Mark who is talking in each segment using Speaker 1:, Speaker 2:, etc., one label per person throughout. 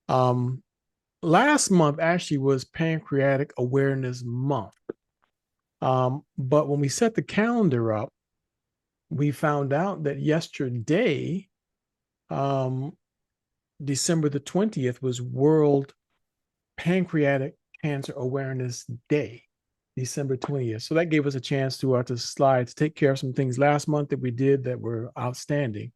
Speaker 1: Um, Last month actually was Pancreatic Awareness Month. But when we set the calendar up, we found out that yesterday, um, December the 20th, was World Pancreatic Cancer Awareness Day, December 20th. So that gave us a chance to slide to take care of some things last month that we did that were outstanding.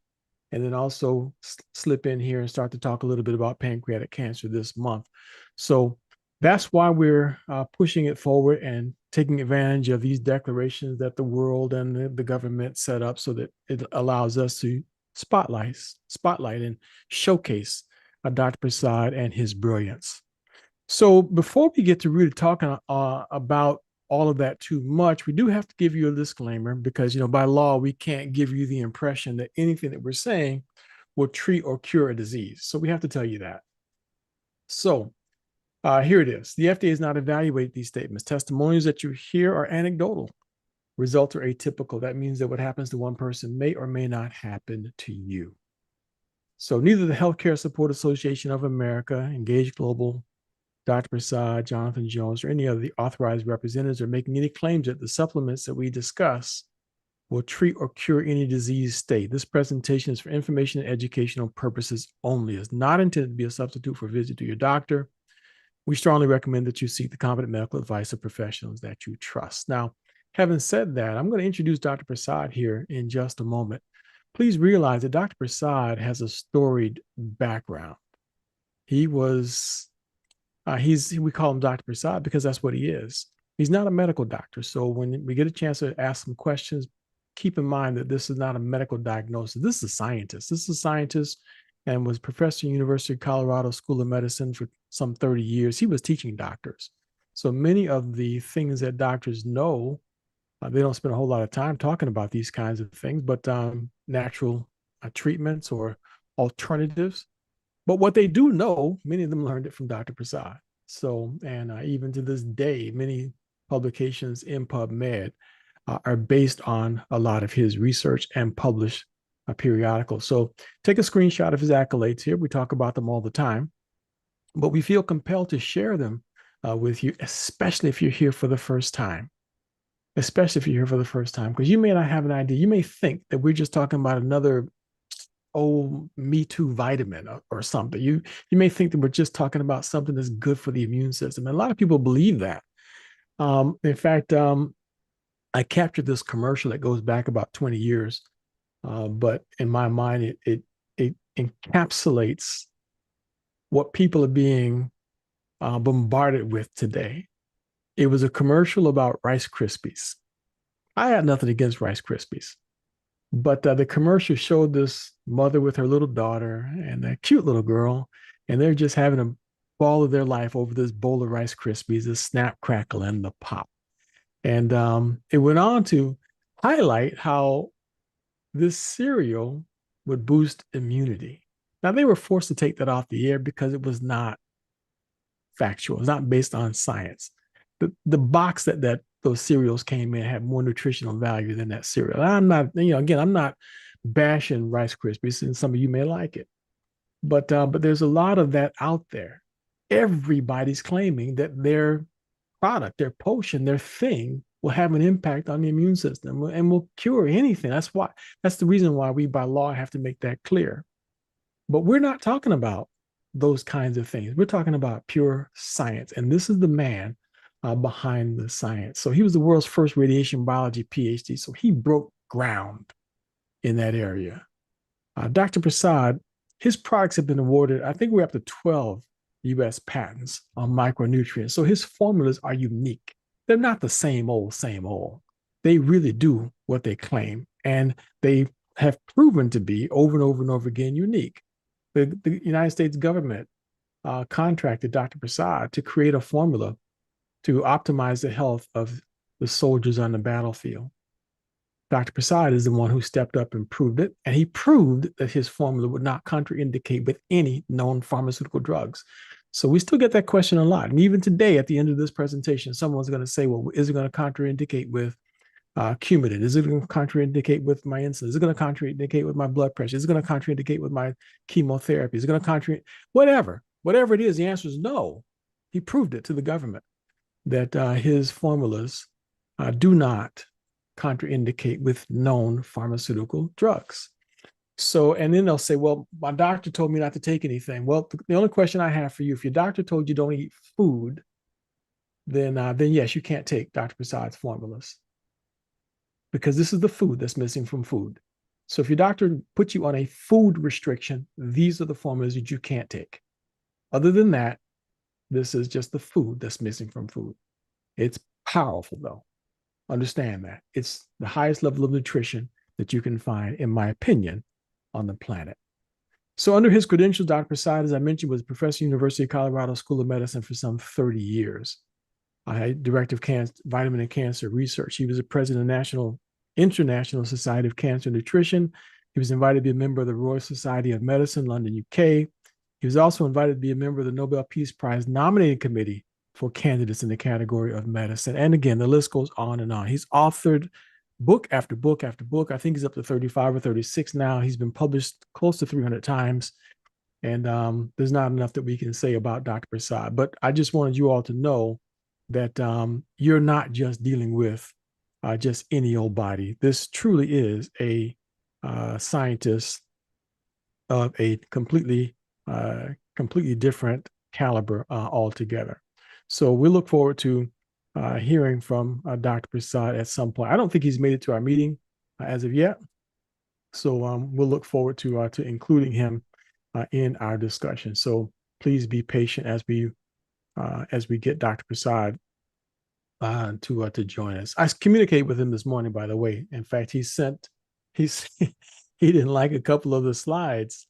Speaker 1: And then also slip in here and start to talk a little bit about pancreatic cancer this month. So that's why we're pushing it forward and taking advantage of these declarations that the world and the government set up so that it allows us to spotlight and showcase Dr. Prasad and his brilliance. So before we get to really talking about all of that too much, we do have to give you a disclaimer because, by law, we can't give you the impression that anything that we're saying will treat or cure a disease. So we have to tell you that. So here it is. The FDA has not evaluated these statements. Testimonials that you hear are anecdotal. Results are atypical. That means that what happens to one person may or may not happen to you. So neither the Healthcare Support Association of America, Engage Global, Dr. Prasad, Jonathan Jones, or any of the authorized representatives are making any claims that the supplements that we discuss will treat or cure any disease state. This presentation is for information and educational purposes only. It's not intended to be a substitute for a visit to your doctor. We strongly recommend that you seek the competent medical advice of professionals that you trust. Now, having said that, I'm going to introduce Dr. Prasad here in just a moment. Please realize that Dr. Prasad has a storied background. He was we call him Dr. Prasad because that's what he is. He's not a medical doctor. So when we get a chance to ask some questions, keep in mind that this is not a medical diagnosis. This is a scientist. This is a scientist and was professor at University of Colorado School of Medicine for some 30 years. He was teaching doctors. So many of the things that doctors know, they don't spend a whole lot of time talking about these kinds of things, but natural treatments or alternatives. But what they do know, many of them learned it from Dr. Prasad. So, and even to this day, many publications in PubMed are based on a lot of his research and published periodicals. So take a screenshot of his accolades here. We talk about them all the time, but we feel compelled to share them with you, especially if you're here for the first time. Especially if you're here for the first time, because you may not have an idea. You may think that we're just talking about another Me Too vitamin or something. You may think that we're just talking about something that's good for the immune system. And a lot of people believe that. In fact, I captured this commercial that goes back about 20 years. But in my mind, it encapsulates what people are being bombarded with today. It was a commercial about Rice Krispies. I had nothing against Rice Krispies. But the commercial showed this mother with her little daughter and a cute little girl, and they're just having a ball of their life over this bowl of Rice Krispies, the snap, crackle, and the pop. And it went on to highlight how this cereal would boost immunity. Now, they were forced to take that off the air because it was not factual, it's not based on science. The box that those cereals came in had more nutritional value than that cereal. I'm not, again, I'm not bashing Rice Krispies, and some of you may like it, but there's a lot of that out there. Everybody's claiming that their product, their potion, their thing will have an impact on the immune system and will cure anything. That's the reason why we by law have to make that clear. But we're not talking about those kinds of things. We're talking about pure science. And this is the man behind the science. So he was the world's first radiation biology PhD. So he broke ground in that area. Dr. Prasad, his products have been awarded, I think we're up to 12 US patents on micronutrients. So his formulas are unique. They're not the same old, same old. They really do what they claim. And they have proven to be over and over and over again unique. The United States government contracted Dr. Prasad to create a formula to optimize the health of the soldiers on the battlefield. Dr. Prasad is the one who stepped up and proved it, and he proved that his formula would not contraindicate with any known pharmaceutical drugs. So we still get that question a lot. And even today, at the end of this presentation, someone's going to say, well, is it going to contraindicate with Coumadin? Is it going to contraindicate with my insulin? Is it going to contraindicate with my blood pressure? Is it going to contraindicate with my chemotherapy? Is it going to contraindicate? Whatever. whatever it is, the answer is no. He proved it to the government that his formulas do not contraindicate with known pharmaceutical drugs. So, and then they'll say, well, my doctor told me not to take anything. Well, the only question I have for you, if your doctor told you don't eat food, then yes, you can't take Dr. Prasad's formulas because this is the food that's missing from food. So if your doctor puts you on a food restriction, these are the formulas that you can't take. Other than that, this is just the food that's missing from food. It's powerful, though. Understand that. It's the highest level of nutrition that you can find, in my opinion, on the planet. So under his credentials, Dr. Prasad, as I mentioned, was a professor at University of Colorado School of Medicine for some 30 years. Director of Vitamin and Cancer Research. He was the president of National International Society of Cancer Nutrition. He was invited to be a member of the Royal Society of Medicine, London, UK. He was also invited to be a member of the Nobel Peace Prize nominating committee for candidates in the category of medicine. And again, the list goes on and on. He's authored book after book after book. I think he's up to 35 or 36 now. He's been published close to 300 times. And there's not enough that we can say about Dr. Prasad. But I just wanted you all to know that you're not just dealing with just any old body. This truly is a scientist of a completely different caliber altogether. So we look forward to hearing from Dr. Prasad at some point. I don't think he's made it to our meeting as of yet. So we'll look forward to including him in our discussion. So please be patient as we get Dr. Prasad to join us. I communicated with him this morning, by the way. In fact, he didn't like a couple of the slides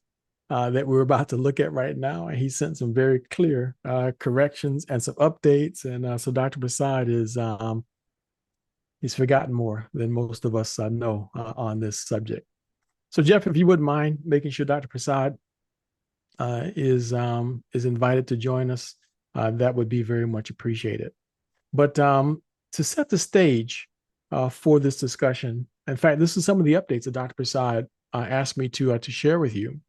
Speaker 1: that we're about to look at right now, and he sent some very clear corrections and some updates. And so Dr. Prasad he's forgotten more than most of us know on this subject. So Jeff, if you wouldn't mind making sure Dr. Prasad is invited to join us, that would be very much appreciated. But to set the stage for this discussion, in fact, this is some of the updates that Dr. Prasad asked me to share with you.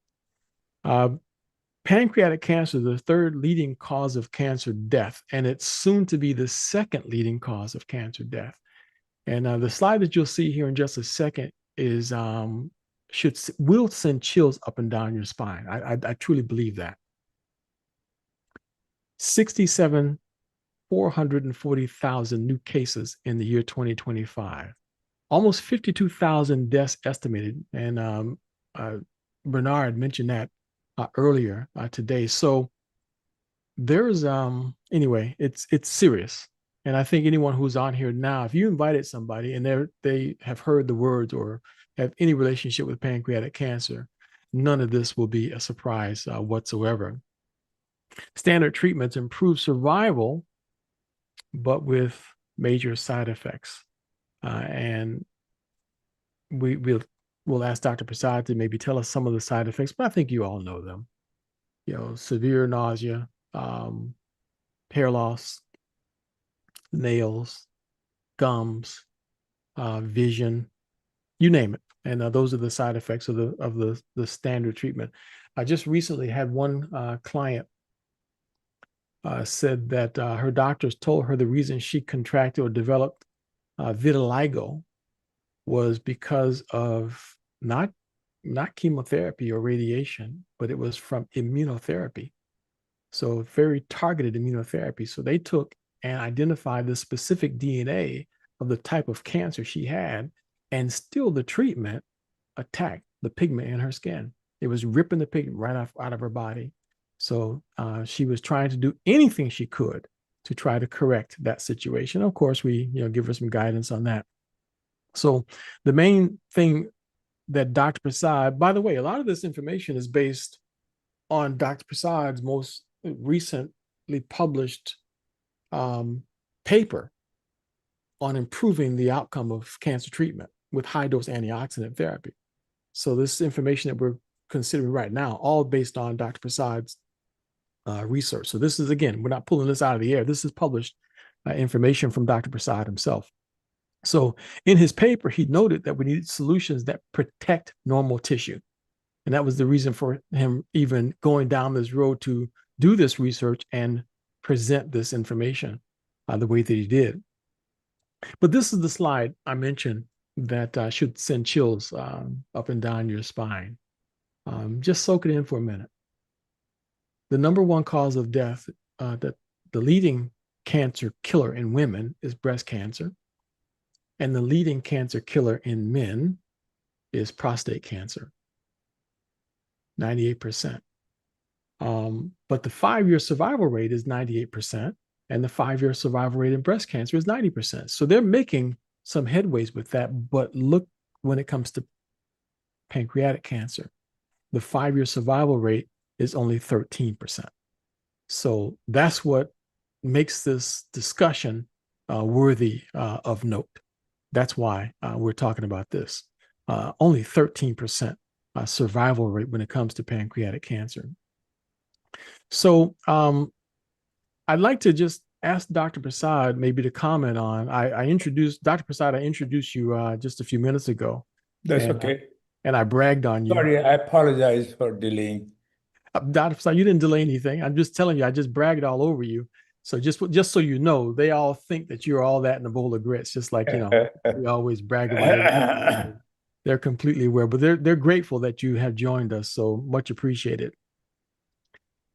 Speaker 1: Pancreatic cancer is the third leading cause of cancer death, and it's soon to be the second leading cause of cancer death. And the slide that you'll see here in just a second is will send chills up and down your spine. I truly believe that. 440,000 new cases in the year 2025, almost 52,000 deaths estimated. And Bernard mentioned that earlier today. So there's anyway, it's serious. And I think anyone who's on here now, if you invited somebody and they have heard the words or have any relationship with pancreatic cancer, none of this will be a surprise whatsoever. Standard treatments improve survival, but with major side effects. And we'll ask Dr. Prasad to maybe tell us some of the side effects, but I think you all know them. Severe nausea, hair loss, nails, gums, vision, you name it. And those are the side effects of the standard treatment. I just recently had one client said that her doctors told her the reason she contracted or developed vitiligo was because of not chemotherapy or radiation, but it was from immunotherapy. So very targeted immunotherapy. So they took and identified the specific DNA of the type of cancer she had, and still the treatment attacked the pigment in her skin. It was ripping the pigment right out of her body. So she was trying to do anything she could to try to correct that situation. Of course, we give her some guidance on that. So the main thing that Dr. Prasad, by the way, a lot of this information is based on Dr. Prasad's most recently published paper on improving the outcome of cancer treatment with high-dose antioxidant therapy. So this information that we're considering right now, all based on Dr. Prasad's research. So this is, again, we're not pulling this out of the air. This is published information from Dr. Prasad himself. So in his paper, he noted that we needed solutions that protect normal tissue. And that was the reason for him even going down this road to do this research and present this information the way that he did. But this is the slide I mentioned that should send chills up and down your spine. Just soak it in for a minute. The number one cause of death, that the leading cancer killer in women is breast cancer. And the leading cancer killer in men is prostate cancer, 98%. But the 5-year survival rate is 98%, and the 5-year survival rate in breast cancer is 90%. So they're making some headways with that. But look, when it comes to pancreatic cancer, the 5-year survival rate is only 13%. So that's what makes this discussion worthy of note. That's why we're talking about this. Only 13% survival rate when it comes to pancreatic cancer. So I'd like to just ask Dr. Prasad maybe to comment on, I introduced, Dr. Prasad, I introduced you just a few minutes ago.
Speaker 2: That's okay.
Speaker 1: And I bragged on you.
Speaker 2: Sorry, I apologize for delaying.
Speaker 1: Dr. Prasad, you didn't delay anything. I'm just telling you, I just bragged all over you. So just so you know, they all think that you're all that in a bowl of grits, just like, you know, we always brag about it. They're completely aware, but they're grateful that you have joined us. So much appreciated.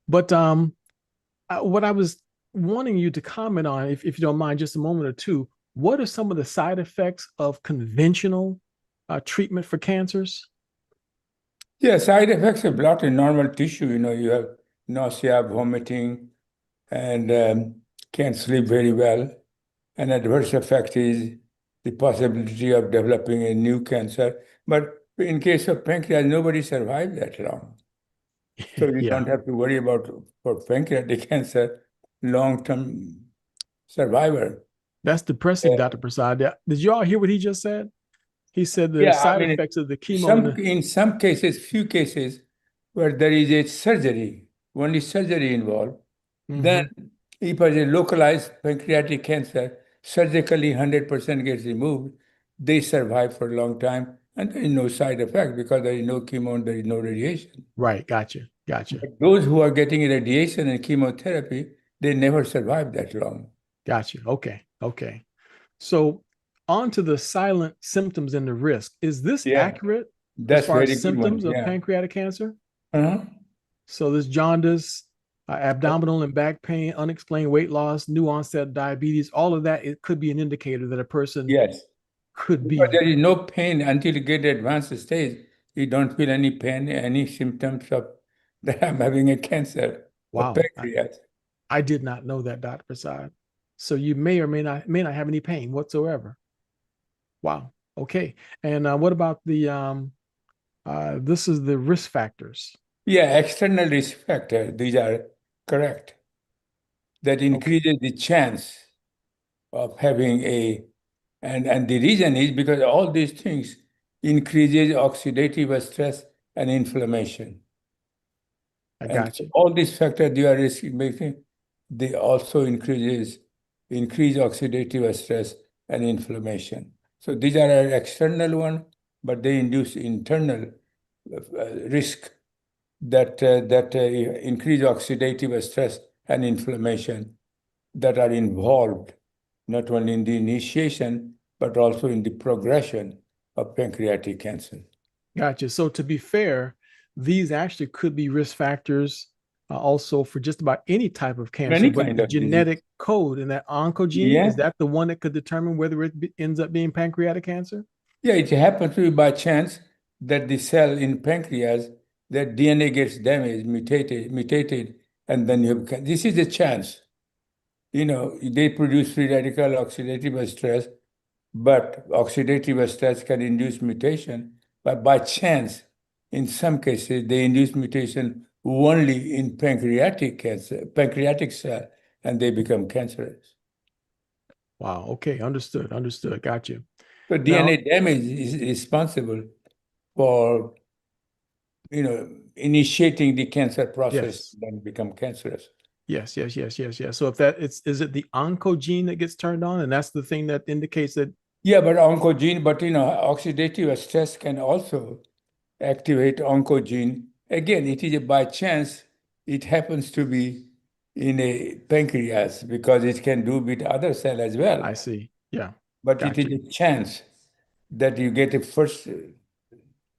Speaker 1: But what I was wanting you to comment on, if you don't mind, just a moment or two, what are some of the side effects of conventional treatment for cancers?
Speaker 2: Yeah, side effects of blood in normal tissue. You have nausea, vomiting, and can't sleep very well. An adverse effect is the possibility of developing a new cancer. But in case of pancreas, nobody survived that long. So you don't have to worry about, for pancreatic cancer, long-term survivor.
Speaker 1: That's depressing, Dr. Prasad. Did you all hear what he just said? He said the side effects of the chemo.
Speaker 2: In some cases, few cases, where there is a surgery, only surgery involved, then if it is a localized pancreatic cancer, surgically 100% gets removed, they survive for a long time, and there is no side effect because there is no chemo and there is no radiation.
Speaker 1: Right, gotcha.
Speaker 2: But those who are getting radiation and chemotherapy, they never survive that long.
Speaker 1: Gotcha. Okay. So on to the silent symptoms and the risk. Is this accurate as far as symptoms of pancreatic cancer? So this jaundice, abdominal and back pain, unexplained weight loss, new onset diabetes, all of that, it could be an indicator that a person could be.
Speaker 2: But there is no pain until you get advanced stage. You don't feel any pain, any symptoms of that I'm having a cancer of pancreas.
Speaker 1: I did not know that, Dr. Prasad. So you may or may not have any pain whatsoever. Wow. Okay. And what about the this is the risk factors?
Speaker 2: Yeah, external risk factor. These are correct. That increases the chance of having and the reason is because all these things increases oxidative stress and inflammation.
Speaker 1: I got you.
Speaker 2: All these factors you are making, they also increase oxidative stress and inflammation. So these are an external one, but they induce internal risk that increase oxidative stress and inflammation that are involved not only in the initiation, but also in the progression of pancreatic cancer.
Speaker 1: Gotcha. So to be fair, these actually could be risk factors also for just about any type of cancer.
Speaker 2: Any
Speaker 1: but
Speaker 2: kind
Speaker 1: the
Speaker 2: of
Speaker 1: genetic
Speaker 2: disease.
Speaker 1: code in that oncogene, is that the one that could determine whether it ends up being pancreatic cancer?
Speaker 2: Yeah, it happens to be by chance that the cell in pancreas, that DNA gets damaged, mutated, and then you have, this is a chance. They produce free radical oxidative stress, but oxidative stress can induce mutation. But by chance, in some cases, they induce mutation only in pancreatic cell, and they become cancerous.
Speaker 1: Wow. Okay. Understood. Got you.
Speaker 2: So DNA damage is responsible for, initiating the cancer process, then become cancerous.
Speaker 1: Yes. So if is it the oncogene that gets turned on, and that's the thing that indicates that?
Speaker 2: Yeah, but oncogene, oxidative stress can also activate oncogene. Again, it is by chance it happens to be in a pancreas because it can do with other cell as well.
Speaker 1: I see. Yeah.
Speaker 2: But it is
Speaker 1: Gotcha.
Speaker 2: a chance that you get a first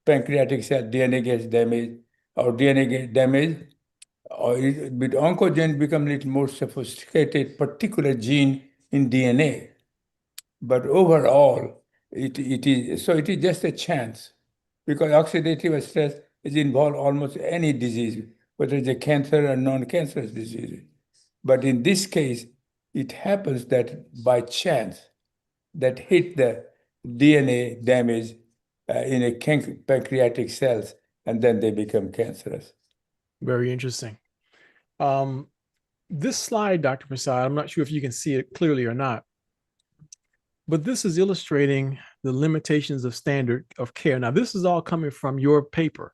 Speaker 2: pancreatic cell DNA gets damaged or DNA gets damaged, or with oncogenes become a little more sophisticated, particular gene in DNA. But overall, it is just a chance because oxidative stress is involved almost any disease, whether it's a cancer or non-cancerous disease. But in this case, it happens that by chance that hit the DNA damage in a pancreatic cells, and then they become cancerous.
Speaker 1: Very interesting. Um, this slide, Dr. Prasad, I'm not sure if you can see it clearly or not, but this is illustrating the limitations of standard of care. Now, this is all coming from your paper,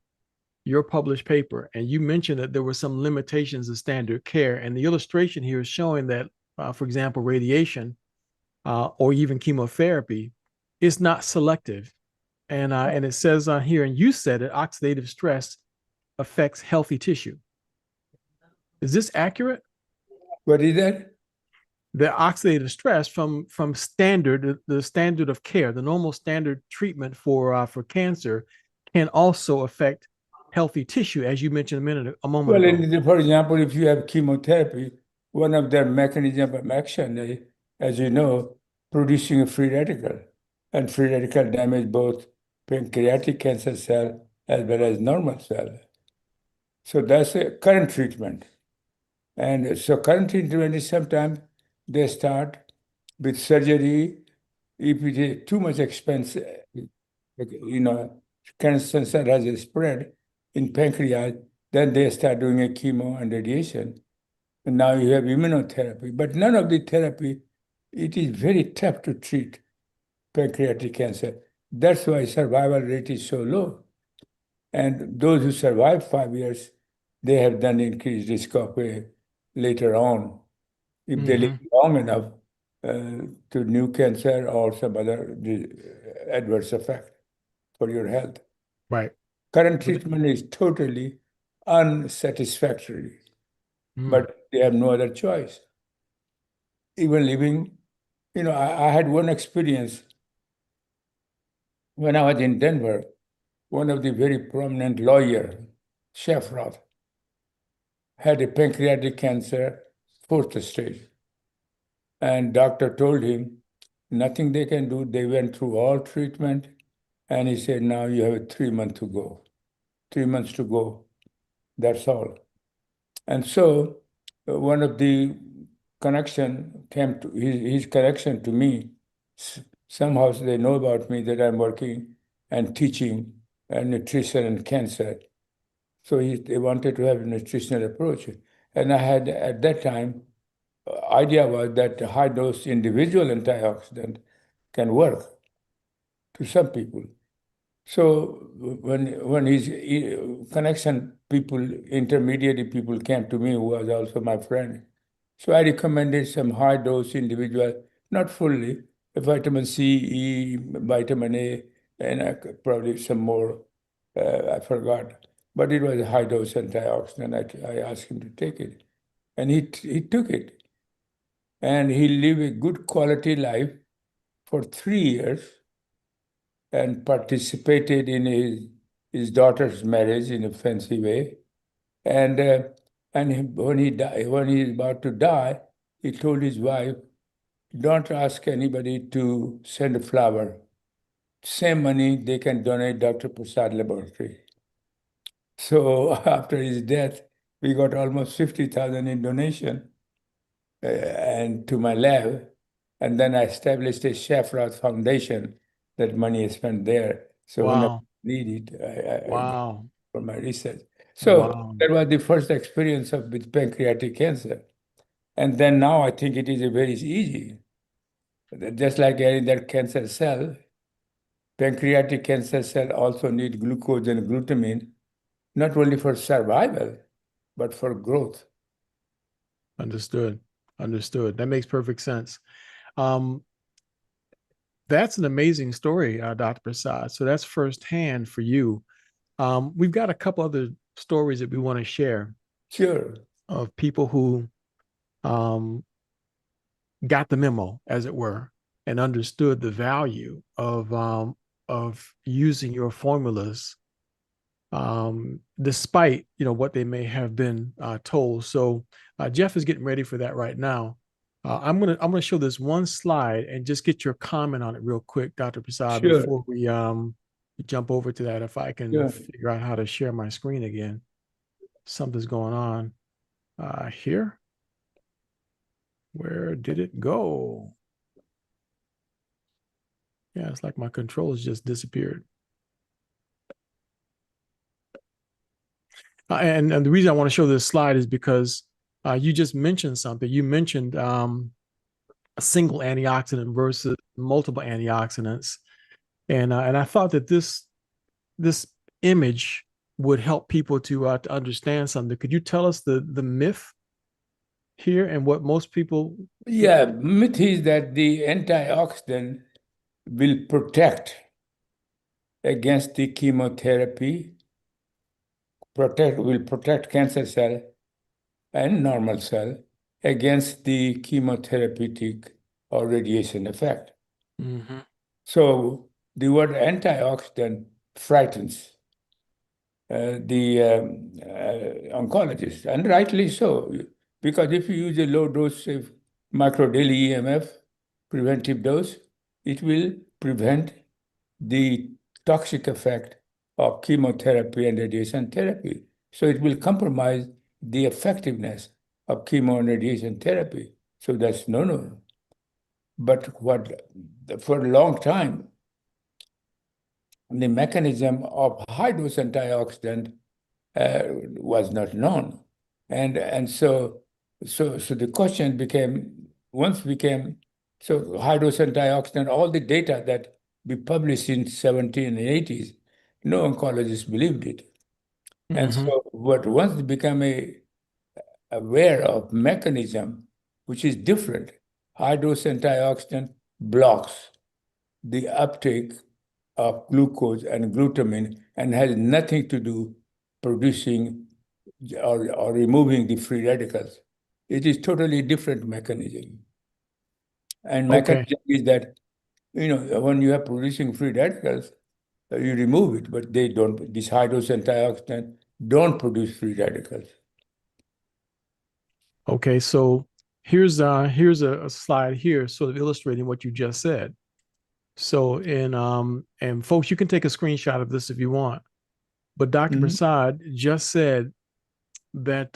Speaker 1: your published paper, and you mentioned that there were some limitations of standard care. And the illustration here is showing that, for example, radiation or even chemotherapy is not selective. And it says on here, and you said it, oxidative stress affects healthy tissue. Is this accurate?
Speaker 2: What is that?
Speaker 1: The oxidative stress from standard, the standard of care, the normal standard treatment for cancer, can also affect healthy tissue, as you mentioned a moment
Speaker 2: Well,
Speaker 1: ago.
Speaker 2: for example, if you have chemotherapy, one of their mechanism of action is, as you know, producing a free radical, and free radical damage both pancreatic cancer cell as well as normal cell. So that's a current treatment. And so current treatment is sometimes they start with surgery. If it is too much expense, cancer has a spread in pancreas, then they start doing a chemo and radiation. And now you have immunotherapy. But none of the therapy, it is very tough to treat pancreatic cancer. That's why survival rate is so low. And those who survive 5 years, they have done increased risk of later on, if they live long enough to new cancer or some other adverse effect for your health.
Speaker 1: Right.
Speaker 2: Current treatment is totally unsatisfactory,
Speaker 1: Mm.
Speaker 2: but they have no other choice. Even living, I had one experience when I was in Denver. One of the very prominent lawyer, Sheffroth, had a pancreatic cancer, fourth stage. And doctor told him nothing they can do. They went through all treatment, and he said, now you have 3 months to go. 3 months to go. That's all. And so one of the connection came to his connection to me. Somehow they know about me that I'm working and teaching nutrition and cancer. So they wanted to have a nutritional approach. And I had at that time, idea was that high dose individual antioxidant can work to some people. So when his connection people, intermediary people came to me, who was also my friend, so I recommended some high dose individual, not fully, vitamin C, E, vitamin A, and probably some more. I forgot, but it was a high dose antioxidant. I asked him to take it, and he took it, and he lived a good quality life for 3 years and participated in his daughter's marriage in a fancy way. And when when he's about to die, he told his wife, "Don't ask anybody to send a flower. Same money they can donate Dr. Prasad Laboratory." So after his death, we got almost 50,000 in donation and to my lab. And then I established a Sheffroth Foundation. That money is spent there. So whenever
Speaker 1: Wow.
Speaker 2: I need it, I get it
Speaker 1: Wow.
Speaker 2: for my research. So
Speaker 1: Wow.
Speaker 2: that was the first experience of with pancreatic cancer. And then now I think it is a very easy. Just like any that cancer cell, pancreatic cancer cell also need glucose and glutamine, not only for survival, but for growth.
Speaker 1: Understood. Understood. That makes perfect sense. Um, that's an amazing story, Dr. Prasad. So that's firsthand for you. We've got a couple other stories that we want to share.
Speaker 2: Sure.
Speaker 1: of people who um, got the memo, as it were, and understood the value of using your formulas, despite what they may have been told. So Jeff is getting ready for that right now. I'm gonna show this one slide and just get your comment on it real quick, Dr. Prasad,
Speaker 2: Sure.
Speaker 1: before we jump over to that. If I can
Speaker 2: Sure.
Speaker 1: figure out how to share my screen again, something's going on here. Where did it go? Yeah, it's like my controls just disappeared. And the reason I want to show this slide is because you just mentioned something. You mentioned a single antioxidant versus multiple antioxidants, and I thought that this image would help people to understand something. Could you tell us the myth here and what most people?
Speaker 2: Yeah, myth is that the antioxidant will protect against the chemotherapy, will protect cancer cell and normal cell against the chemotherapeutic or radiation effect.
Speaker 1: Mm-hmm.
Speaker 2: So the word antioxidant frightens the oncologist, and rightly so, because if you use a low dose of micro daily EMF preventive dose, it will prevent the toxic effect of chemotherapy and radiation therapy. So it will compromise the effectiveness of chemo and radiation therapy. So that's no. But for a long time, the mechanism of high dose antioxidant was not known. And so the question became so high dose antioxidant, all the data that we published in 17 and 80s, no oncologist believed it. And
Speaker 1: Mm-hmm.
Speaker 2: so but once they become aware of mechanism, which is different, high dose antioxidant blocks the uptake of glucose and glutamine and has nothing to do producing or removing the free radicals. It is totally different mechanism. And
Speaker 1: Okay.
Speaker 2: mechanism is that, when you are producing free radicals, you remove it, but they don't, these high dose antioxidants don't produce free radicals.
Speaker 1: Okay. So here's a slide here, sort of illustrating what you just said. So and folks, you can take a screenshot of this if you want. But Dr.
Speaker 2: Mhm.
Speaker 1: Prasad just said that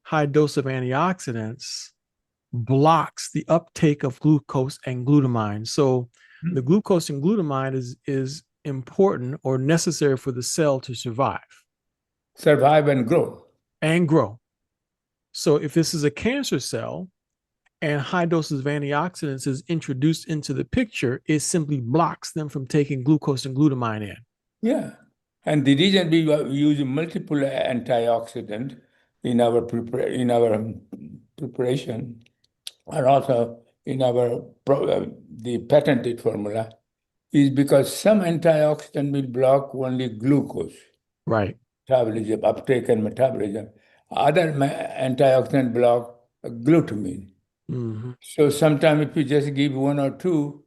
Speaker 1: high dose of antioxidants blocks the uptake of glucose and glutamine. So the glucose and glutamine is important or necessary for the cell to survive
Speaker 2: Survive and grow.
Speaker 1: and grow. So if this is a cancer cell and high doses of antioxidants is introduced into the picture, it simply blocks them from taking glucose and glutamine in.
Speaker 2: Yeah. And the reason we use multiple antioxidant in our preparation, and also in our the patented formula, is because some antioxidant will block only glucose
Speaker 1: Right.
Speaker 2: metabolism, uptake and metabolism. Other antioxidant block glutamine.
Speaker 1: Mm-hmm.
Speaker 2: So sometimes if you just give one or two,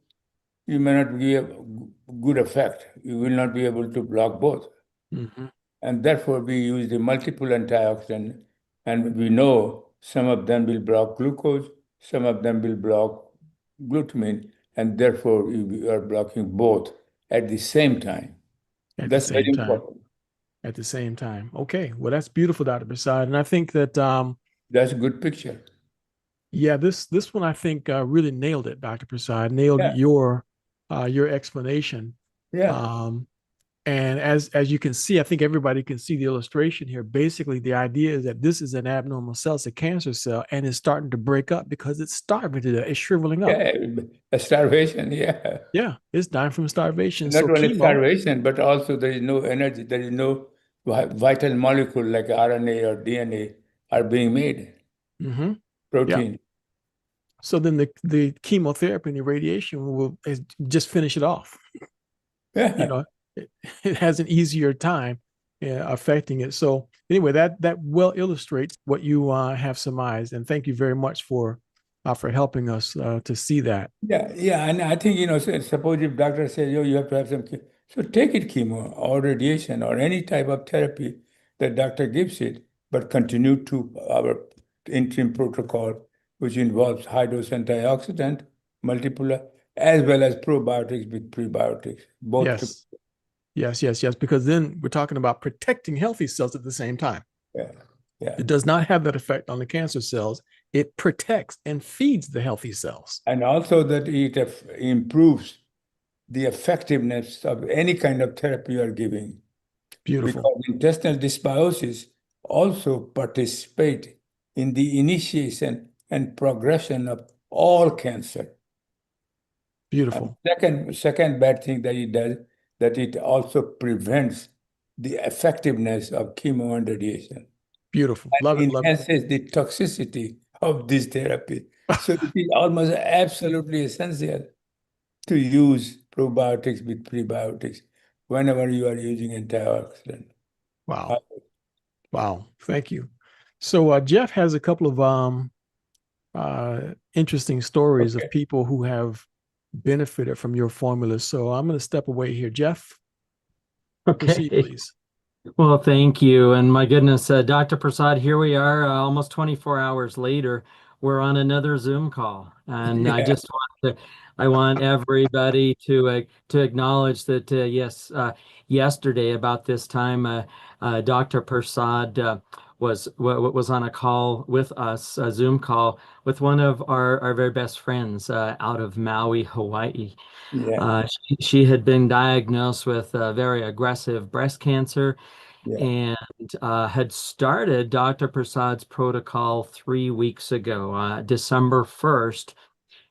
Speaker 2: you may not give a good effect. You will not be able to block both.
Speaker 1: Mm-hmm.
Speaker 2: And therefore, we use the multiple antioxidant, and we know some of them will block glucose, some of them will block glutamine, and therefore you are blocking both at the same time.
Speaker 1: At the
Speaker 2: That's very
Speaker 1: same time.
Speaker 2: important.
Speaker 1: At the same time. Okay. Well, that's beautiful, Dr. Prasad. And I think that
Speaker 2: That's a good picture.
Speaker 1: yeah, this one I think really nailed it, Dr. Prasad, nailed
Speaker 2: Yeah,
Speaker 1: your explanation.
Speaker 2: yeah,
Speaker 1: Um, and as you can see, I think everybody can see the illustration here. Basically, the idea is that this is an abnormal cell, it's a cancer cell, and it's starting to break up because it's starving to death. It's shriveling up.
Speaker 2: yeah. A starvation, yeah.
Speaker 1: Yeah, it's dying from starvation.
Speaker 2: Not
Speaker 1: So
Speaker 2: only
Speaker 1: chemo.
Speaker 2: starvation, but also there is no energy, there is no vital molecule like RNA or DNA are being made,
Speaker 1: Mm-hmm. Yeah.
Speaker 2: protein.
Speaker 1: So then the chemotherapy and the radiation will just finish it off. You
Speaker 2: Yeah,
Speaker 1: know, it has an easier time. affecting it. So anyway, that well illustrates what you have surmised, and thank you very much for helping us to see that.
Speaker 2: Yeah, yeah, and I think, suppose if doctor says, yo, you have to have some, so take it chemo or radiation or any type of therapy that doctor gives it, but continue to our interim protocol, which involves high dose antioxidant, multiple, as well as probiotics with prebiotics, both to,
Speaker 1: Yes, yes, because then we're talking about protecting healthy cells at the same time.
Speaker 2: yeah, yeah.
Speaker 1: It does not have that effect on the cancer cells. It protects and feeds the healthy cells.
Speaker 2: And also that it improves the effectiveness of any kind of therapy you are giving,
Speaker 1: Beautiful,
Speaker 2: because intestinal dysbiosis also participate in the initiation and progression of all cancer. And
Speaker 1: beautiful,
Speaker 2: second bad thing that it does, that it also prevents the effectiveness of chemo and radiation
Speaker 1: beautiful.
Speaker 2: and
Speaker 1: Love it, love
Speaker 2: enhances the toxicity of this therapy.
Speaker 1: it.
Speaker 2: So it is almost absolutely essential to use probiotics with prebiotics whenever you are using antioxidant. Uh,
Speaker 1: Wow, wow. Thank you. So Jeff has a couple of interesting stories of
Speaker 2: Okay.
Speaker 1: people who have benefited from your formula. So I'm going to step away here. Jeff, proceed,
Speaker 3: Okay.
Speaker 1: please.
Speaker 3: Well, thank you. And my goodness, Dr. Prasad, here we are, almost 24 hours later. We're on another Zoom call, and
Speaker 2: Yeah,
Speaker 3: I want everybody to acknowledge that yes, yesterday about this time, Dr. Prasad was on a call with us, a Zoom call with one of our very best friends out of Maui, Hawaii.
Speaker 2: yeah,
Speaker 3: She had been diagnosed with very aggressive breast cancer
Speaker 2: yeah,
Speaker 3: and had started Dr. Prasad's protocol 3 weeks ago. December 1st,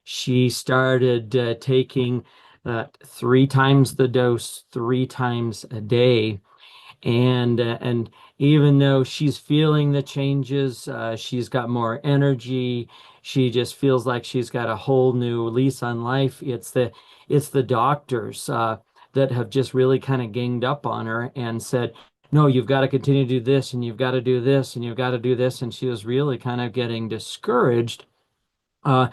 Speaker 3: she started taking 3 times the dose, 3 times a day. And even though she's feeling the changes, she's got more energy. She just feels like she's got a whole new lease on life. It's the doctors that have just really kind of ganged up on her and said, "No, you've got to continue to do this, and you've got to do this, and you've got to do this." And she was really kind of getting discouraged uh,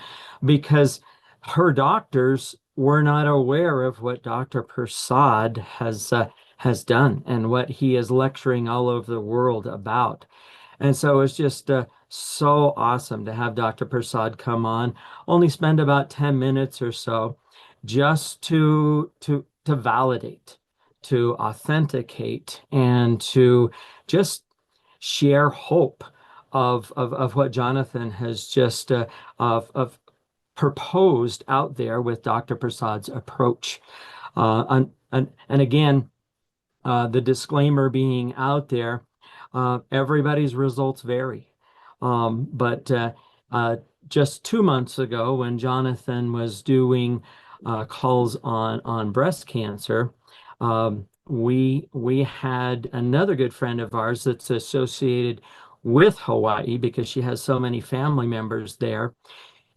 Speaker 3: because her doctors were not aware of what Dr. Prasad has done and what he is lecturing all over the world about. And so it's just so awesome to have Dr. Prasad come on, only spend about 10 minutes or so just to validate, to authenticate, and to just share hope of what Jonathan has just of proposed out there with Dr. Prasad's approach. And again, the disclaimer being out there, everybody's results vary. But just 2 months ago, when Jonathan was doing calls on breast cancer, we had another good friend of ours that's associated with Hawaii because she has so many family members there.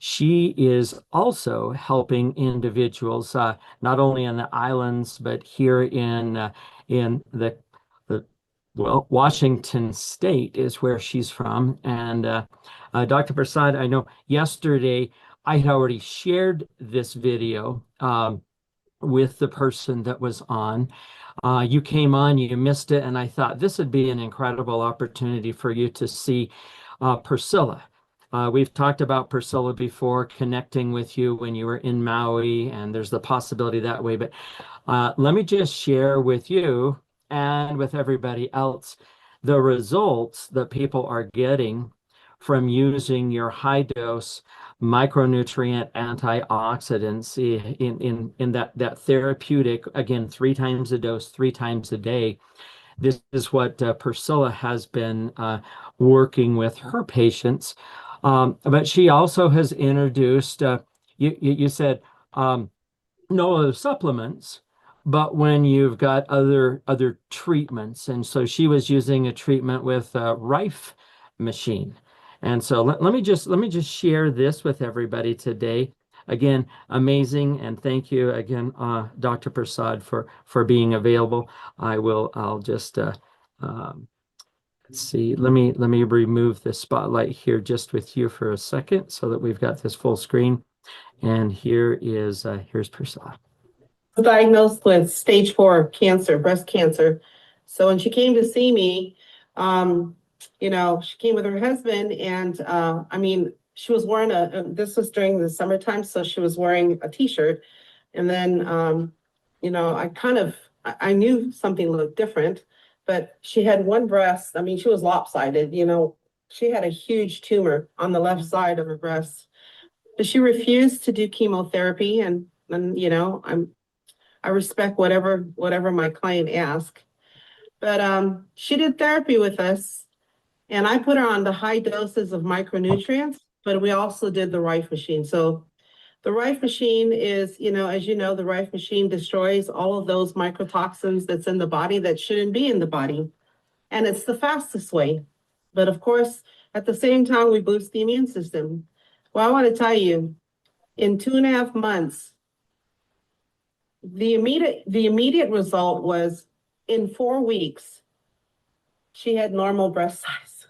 Speaker 3: She is also helping individuals, not only in the islands, but here in the well, Washington State is where she's from. And Dr. Prasad, I know yesterday I had already shared this video with the person that was on. You came on, you missed it, and I thought this would be an incredible opportunity for you to see Priscilla. We've talked about Priscilla before, connecting with you when you were in Maui, and there's the possibility that way. But let me just share with you and with everybody else the results that people are getting from using your high dose micronutrient antioxidants in that therapeutic, again, 3 times a dose, 3 times a day. This is what Priscilla has been working with her patients. But she also has introduced, you said, no other supplements, but when you've got other treatments. And so she was using a treatment with a Rife machine. And so let me just share this with everybody today. Again, amazing, and thank you again, Dr. Prasad, for being available. I'll just let's see, let me remove the spotlight here just with you for a second so that we've got this full screen. And here's Prasad.
Speaker 4: Diagnosed with stage 4 cancer, breast cancer. So when she came to see me, she came with her husband, and I mean, she was wearing this was during the summertime, so she was wearing a t-shirt. And then, I knew something looked different, but she had one breast. I mean, she was lopsided, she had a huge tumor on the left side of her breast. But she refused to do chemotherapy, and I respect whatever my client asks. But she did therapy with us, and I put her on the high doses of micronutrients, but we also did the Rife machine. So the Rife machine is, as you know, the Rife machine destroys all of those microtoxins that's in the body that shouldn't be in the body. And it's the fastest way. But of course, at the same time, we boost the immune system. Well, I want to tell you, in 2.5 months, the immediate result was in 4 weeks, she had normal breast size.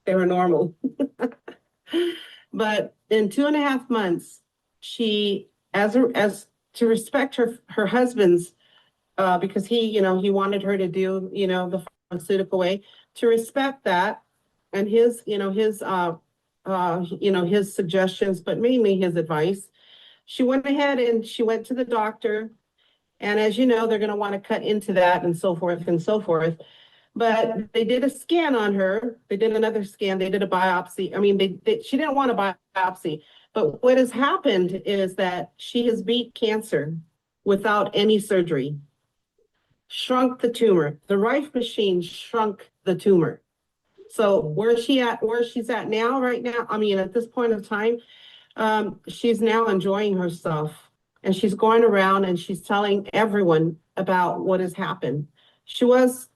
Speaker 4: They were normal. But in 2.5 months, she, as to respect her husband's, because he wanted her to do, the pharmaceutical way, to respect that and his suggestions, but mainly his advice. She went ahead and she went to the doctor. And as you know, they're going to want to cut into that and so forth and so forth. But they did a scan on her. They did another scan. They did a biopsy. I mean, she didn't want a biopsy. But what has happened is that she has beat cancer without any surgery, shrunk the tumor. The Rife machine shrunk the tumor. So where she's at now, right now, I mean, at this point of time, she's now enjoying herself. And she's going around and she's telling everyone about what has happened. She was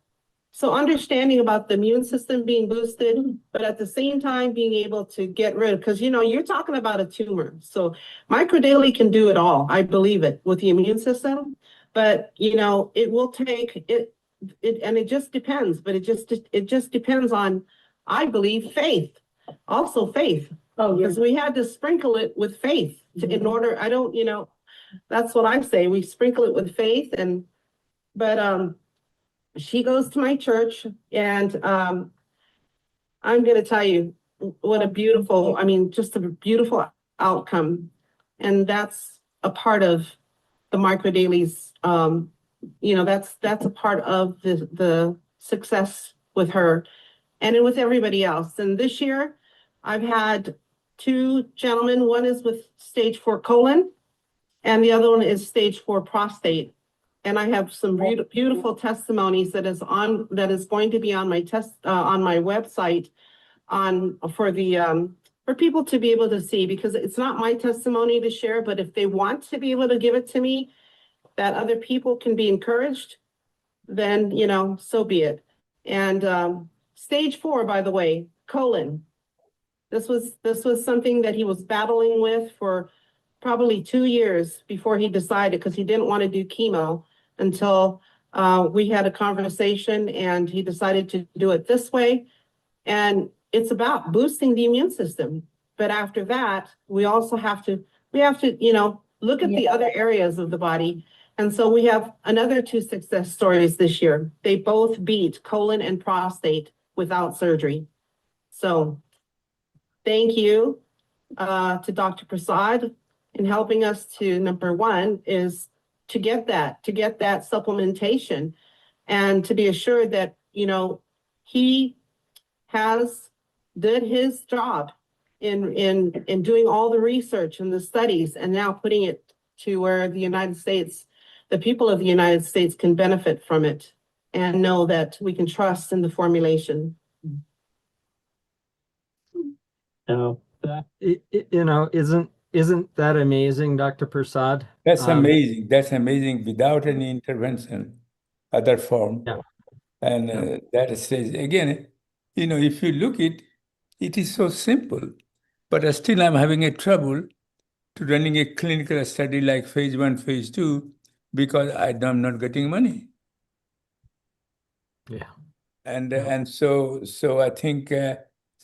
Speaker 4: so understanding about the immune system being boosted, but at the same time being able to get rid of, because you're talking about a tumor. So microdaily can do it all. I believe it with the immune system, but it will take it, and it just depends. But it just depends on, I believe, faith. Also faith. Oh, because we had to sprinkle it with faith in order. I don't, that's what I say. We sprinkle it with faith, but she goes to my church, and I'm going to tell you what a beautiful, just a beautiful outcome. And that's a part of the microdailies. That's a part of the success with her and with everybody else. And this year I've had 2 gentlemen. One is with stage 4 colon, and the other one is stage 4 prostate. And I have some beautiful testimonies that is going to be on my on my website for people to be able to see, because it's not my testimony to share, but if they want to be able to give it to me, that other people can be encouraged, then so be it. And stage 4, by the way, colon. This was something that he was battling with for probably 2 years before he decided, because he didn't want to do chemo until we had a conversation, and he decided to do it this way. And it's about boosting the immune system. But after that, we also have to look at the other areas of the body. And so we have another 2 success stories this year. They both beat colon and prostate without surgery. So thank you to Dr. Prasad in helping us to, number one, is to get that supplementation, and to be assured that, he did his job in doing all the research and the studies, and now putting it to where the people of the United States can benefit from it and know that we can trust in the formulation.
Speaker 3: Isn't that amazing, Dr. Prasad?
Speaker 2: That's amazing. That's amazing without any intervention, other form.
Speaker 3: Yeah.
Speaker 2: And that says, again, if you look it is so simple, but still I'm having a trouble to running a clinical study like phase 1, phase 2, because I'm not getting money.
Speaker 3: Yeah.
Speaker 2: And so I think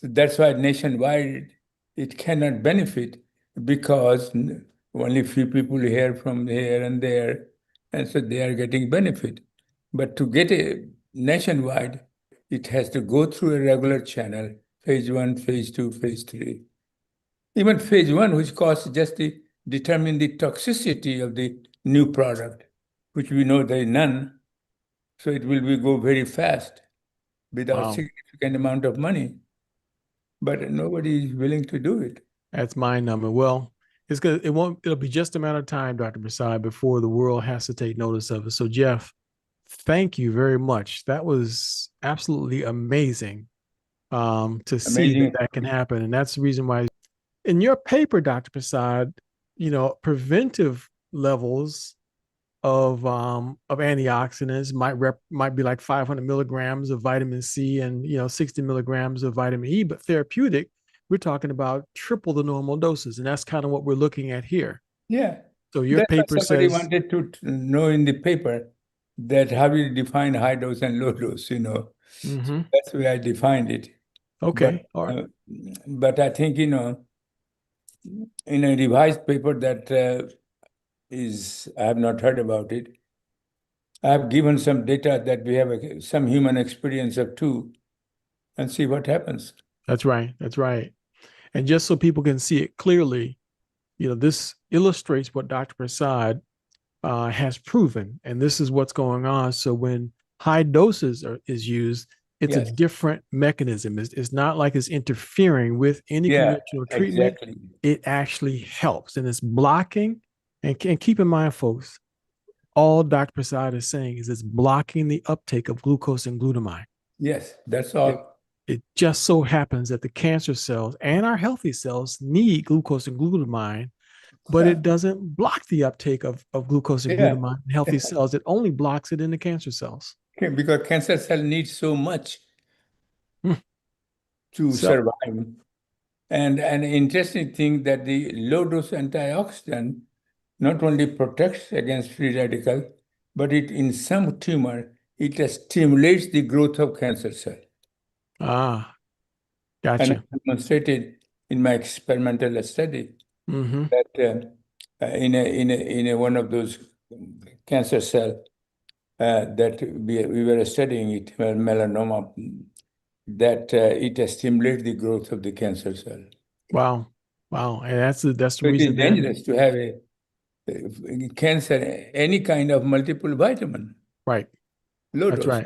Speaker 2: that's why nationwide it cannot benefit, because only few people hear from here and there, and so they are getting benefit. But to get a nationwide, it has to go through a regular channel, phase 1, phase 2, phase 3. Even phase 1, which costs just to determine the toxicity of the new product, which we know there is none, so it will go very fast without
Speaker 1: Wow.
Speaker 2: significant amount of money. But nobody is willing to do it.
Speaker 1: That's mind numbing. Well, it'll be just a matter of time, Dr. Prasad, before the world has to take notice of it. So, Jeff, thank you very much. That was absolutely amazing to see that
Speaker 2: Amazing.
Speaker 1: that can happen. And that's the reason why in your paper, Dr. Prasad, preventive levels of antioxidants might be like 500 milligrams of vitamin C and 60 milligrams of vitamin E, but therapeutic, we're talking about triple the normal doses, and that's kind of what we're looking at here.
Speaker 2: Yeah.
Speaker 1: So your
Speaker 2: That's what
Speaker 1: paper
Speaker 2: somebody
Speaker 1: says,
Speaker 2: wanted to know in the paper, that how you define high dose and low dose,
Speaker 1: mhm,
Speaker 2: That's the way I defined it.
Speaker 1: okay, all right,
Speaker 2: But I think, in a revised paper that I have not heard about it. I have given some data that we have some human experience of two, and see what happens.
Speaker 1: that's right. And just so people can see it clearly, this illustrates what Dr. Prasad has proven, and this is what's going on. So when high doses is used, it's a
Speaker 2: Yes.
Speaker 1: different mechanism. It's not like it's interfering with any
Speaker 2: Yeah,
Speaker 1: conventional treatment.
Speaker 2: exactly.
Speaker 1: It actually helps, and it's blocking. And keep in mind, folks, all Dr. Prasad is saying is it's blocking the uptake of glucose and glutamine.
Speaker 2: Yes, that's all.
Speaker 1: It just so happens that the cancer cells and our healthy cells need glucose and glutamine, but it doesn't block the uptake of glucose and
Speaker 2: Yeah.
Speaker 1: glutamine in healthy cells. It only blocks it in the cancer cells.
Speaker 2: Okay, because cancer cell needs so much
Speaker 1: Hmm.
Speaker 2: to
Speaker 1: So-
Speaker 2: survive. And an interesting thing, that the low dose antioxidant not only protects against free radical, but in some tumor, it stimulates the growth of cancer cell.
Speaker 1: Ah,
Speaker 2: And
Speaker 1: gotcha.
Speaker 2: I demonstrated in my experimental study
Speaker 1: Mm-hmm.
Speaker 2: that in a one of those cancer cell that we were studying it, melanoma, that it stimulates the growth of the cancer cell.
Speaker 1: Wow. And that's the
Speaker 2: So it
Speaker 1: reason
Speaker 2: is dangerous to have a cancer, any kind of multiple vitamin.
Speaker 1: right.
Speaker 2: Low
Speaker 1: That's
Speaker 2: dose.
Speaker 1: right.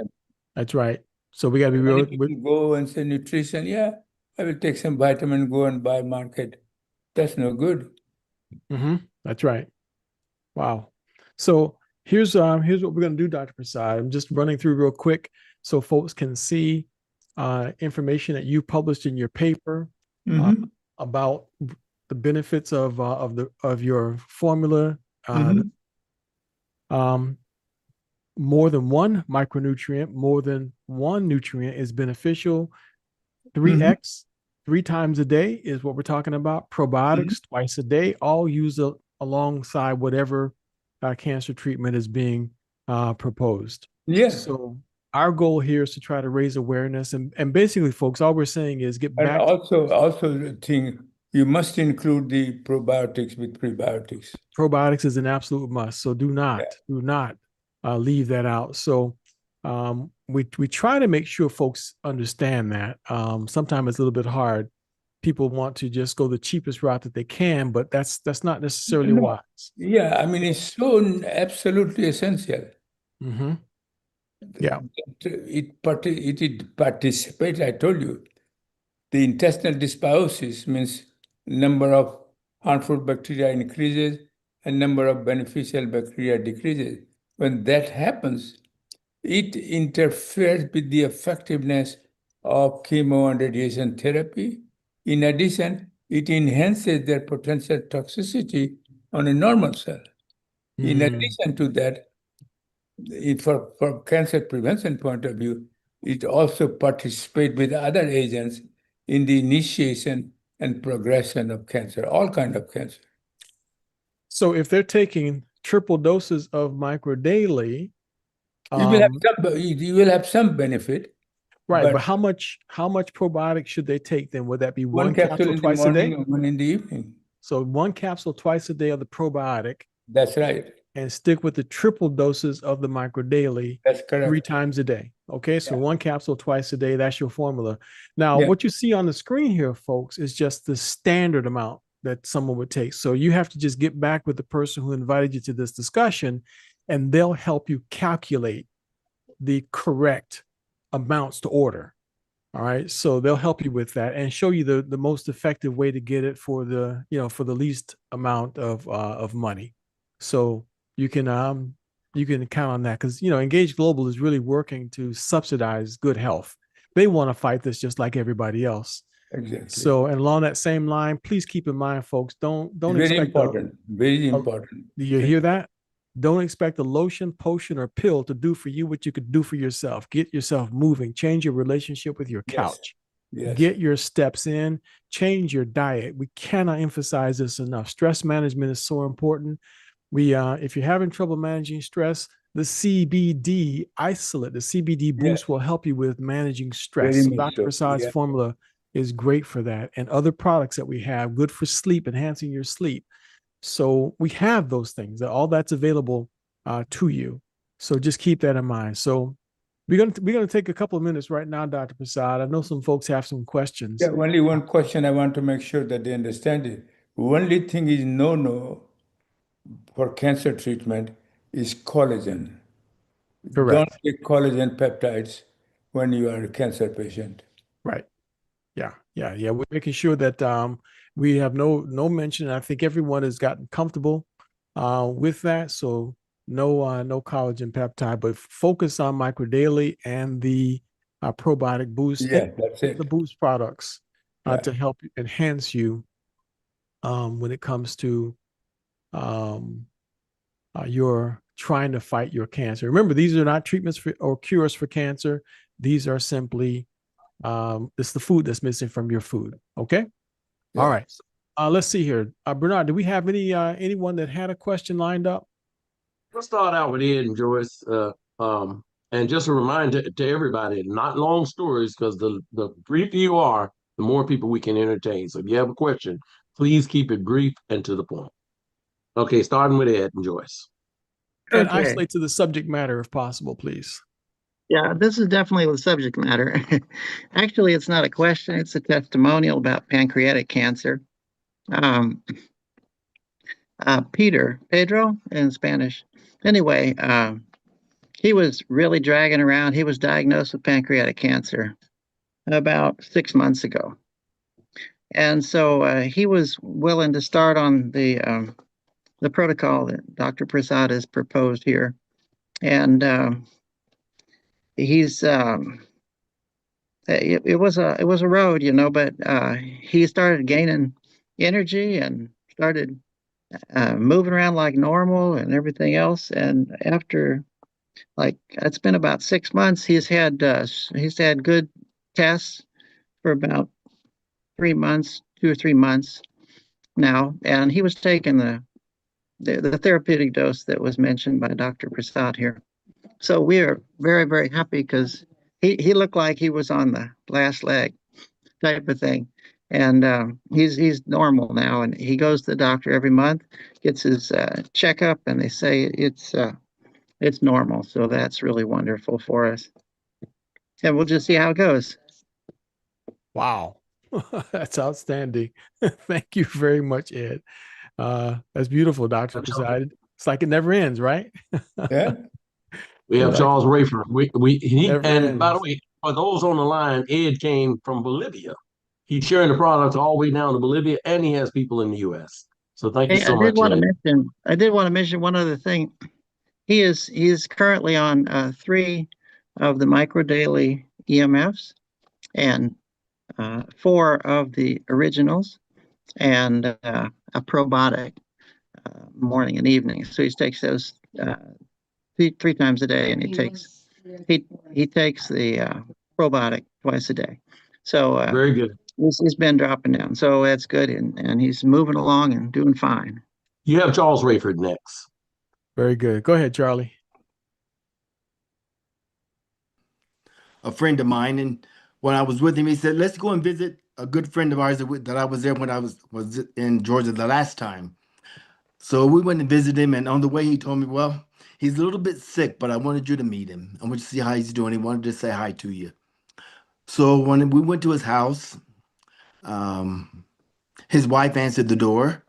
Speaker 1: That's right. So we got to be
Speaker 2: Many
Speaker 1: real.
Speaker 2: people go and say nutrition, yeah, I will take some vitamin, go and buy market. That's no good.
Speaker 1: Mm-hmm. That's right. Wow. So here's what we're going to do, Dr. Prasad. I'm just running through real quick so folks can see information that you published in your paper about the benefits of your formula. More than one micronutrient, more than one nutrient is beneficial. 3x, 3 times a day is what we're talking about. Probiotics twice a day, all used alongside whatever cancer treatment is being proposed.
Speaker 2: Yes.
Speaker 1: So our goal here is to try to raise awareness, and basically, folks, all we're saying is get
Speaker 2: And
Speaker 1: back.
Speaker 2: also the thing, you must include the probiotics with prebiotics.
Speaker 1: Probiotics is an absolute must. So do not leave that out. So we try to make sure folks understand that. Sometimes it's a little bit hard. People want to just go the cheapest route that they can, but that's not necessarily wise.
Speaker 2: Yeah, I mean, it's so absolutely essential.
Speaker 1: Mm-hmm. Yeah.
Speaker 2: It participates, I told you, the intestinal dysbiosis means number of harmful bacteria increases and number of beneficial bacteria decreases. When that happens, it interferes with the effectiveness of chemo and radiation therapy. In addition, it enhances their potential toxicity on a normal cell. In addition to that, for cancer prevention point of view, it also participates with other agents in the initiation and progression of cancer, all kind of cancer.
Speaker 1: So if they're taking triple doses of micro daily,
Speaker 2: You will have some benefit.
Speaker 1: Right,
Speaker 2: But
Speaker 1: but how much probiotic should they take then? Would that be
Speaker 2: one
Speaker 1: one
Speaker 2: capsule
Speaker 1: capsule
Speaker 2: in the
Speaker 1: twice a
Speaker 2: morning
Speaker 1: day?
Speaker 2: and one in the evening.
Speaker 1: So one capsule twice a day of the probiotic,
Speaker 2: That's right.
Speaker 1: and stick with the triple doses of the micro daily
Speaker 2: That's
Speaker 1: 3
Speaker 2: correct.
Speaker 1: times a day. Okay, so
Speaker 2: Yeah.
Speaker 1: one capsule twice a day. That's your formula. Now,
Speaker 2: Yeah.
Speaker 1: what you see on the screen here, folks, is just the standard amount that someone would take. So you have to just get back with the person who invited you to this discussion, and they'll help you calculate the correct amounts to order. All right. So they'll help you with that and show you the most effective way to get it for the, for the least amount of money. So you can count on that, because Engage Global is really working to subsidize good health. They want to fight this just like everybody else.
Speaker 2: Exactly.
Speaker 1: So, and along that same line, please keep in mind, folks, don't
Speaker 2: Very
Speaker 1: expect
Speaker 2: important. Very important.
Speaker 1: do you hear that? Don't expect a lotion, potion, or pill to do for you what you could do for yourself. Get yourself moving. Change your relationship with your
Speaker 2: Yes.
Speaker 1: couch.
Speaker 2: Yes.
Speaker 1: Get your steps in. Change your diet. We cannot emphasize this enough. Stress management is so important. If you're having trouble managing stress, the CBD isolate, the CBD boost will help you with managing stress.
Speaker 2: Very
Speaker 1: So
Speaker 2: much
Speaker 1: Dr.
Speaker 2: so.
Speaker 1: Prasad's
Speaker 2: Yeah.
Speaker 1: formula is great for that. And other products that we have, good for sleep, enhancing your sleep. So we have those things. All that's available to you. So just keep that in mind. So we're gonna take a couple of minutes right now, Dr. Prasad. I know some folks have some questions.
Speaker 2: Yeah, only one question I want to make sure that they understand it. Only thing is no for cancer treatment is collagen. Don't
Speaker 1: Correct.
Speaker 2: take collagen peptides when you are a cancer patient.
Speaker 1: Right. Yeah. We're making sure that we have no mention. I think everyone has gotten comfortable with that. So no collagen peptide, but focus on micro daily and the probiotic boost.
Speaker 2: Yeah,
Speaker 1: And
Speaker 2: that's
Speaker 1: the
Speaker 2: it.
Speaker 1: boost products
Speaker 2: Yeah.
Speaker 1: to help enhance you when it comes to you're trying to fight your cancer. Remember, these are not treatments for or cures for cancer. These are simply it's the food that's missing from your food. Okay.
Speaker 2: Yeah.
Speaker 1: All right. Let's see here. Bernard, do we have anyone that had a question lined up?
Speaker 5: Let's start out with Ed and Joyce. And just a reminder to everybody, not long stories, because the briefer you are, the more people we can entertain. So if you have a question, please keep it brief and to the point. Okay, starting with Ed and Joyce.
Speaker 1: And
Speaker 6: Okay.
Speaker 1: isolate to the subject matter if possible, please.
Speaker 6: Yeah, this is definitely the subject matter. Actually, it's not a question, it's a testimonial about pancreatic cancer. Pedro in Spanish. Anyway, he was really dragging around. He was diagnosed with pancreatic cancer about 6 months ago. And so he was willing to start on the protocol that Dr. Prasad has proposed here. And he's it was a road, but he started gaining energy and started moving around like normal and everything else. And after it's been about 6 months, he's had good tests for about 3 months, 2 or 3 months now, and he was taking the therapeutic dose that was mentioned by Dr. Prasad here. So we are very, very happy because he looked like he was on the last leg type of thing. And he's normal now, and he goes to the doctor every month, gets his checkup, and they say it's normal. So that's really wonderful for us. And we'll just see how it goes.
Speaker 1: Wow. That's outstanding. Thank you very much, Ed. That's beautiful, Dr. Prasad. It's like it never ends, right?
Speaker 2: Yeah.
Speaker 5: We have
Speaker 1: Like
Speaker 5: Charles Rayford.
Speaker 1: never
Speaker 5: And by the
Speaker 1: ends.
Speaker 5: way, for those on the line, Ed came from Bolivia. He's sharing the products all the way down to Bolivia, and he has people in the U.S. So thank you
Speaker 6: Hey,
Speaker 5: so much, Ed.
Speaker 6: I did want to mention one other thing. He's currently on 3 of the micro daily EMFs and 4 of the originals and a probiotic morning and evening. So he takes those 3 times a day, and he takes the probiotic twice a day. So
Speaker 5: Very good.
Speaker 6: he's been dropping down. So that's good, and he's moving along and doing fine.
Speaker 5: You have Charles Rayford next.
Speaker 1: Very good. Go ahead, Charlie.
Speaker 7: a friend of mine, and when I was with him, he said, "Let's go and visit a good friend of ours that I was there when I was in Georgia the last time." So we went and visited him, and on the way, he told me, "Well, he's a little bit sick, but I wanted you to meet him. I want you to see how he's doing. He wanted to say hi to you." So when we went to his house, um, his wife answered the door,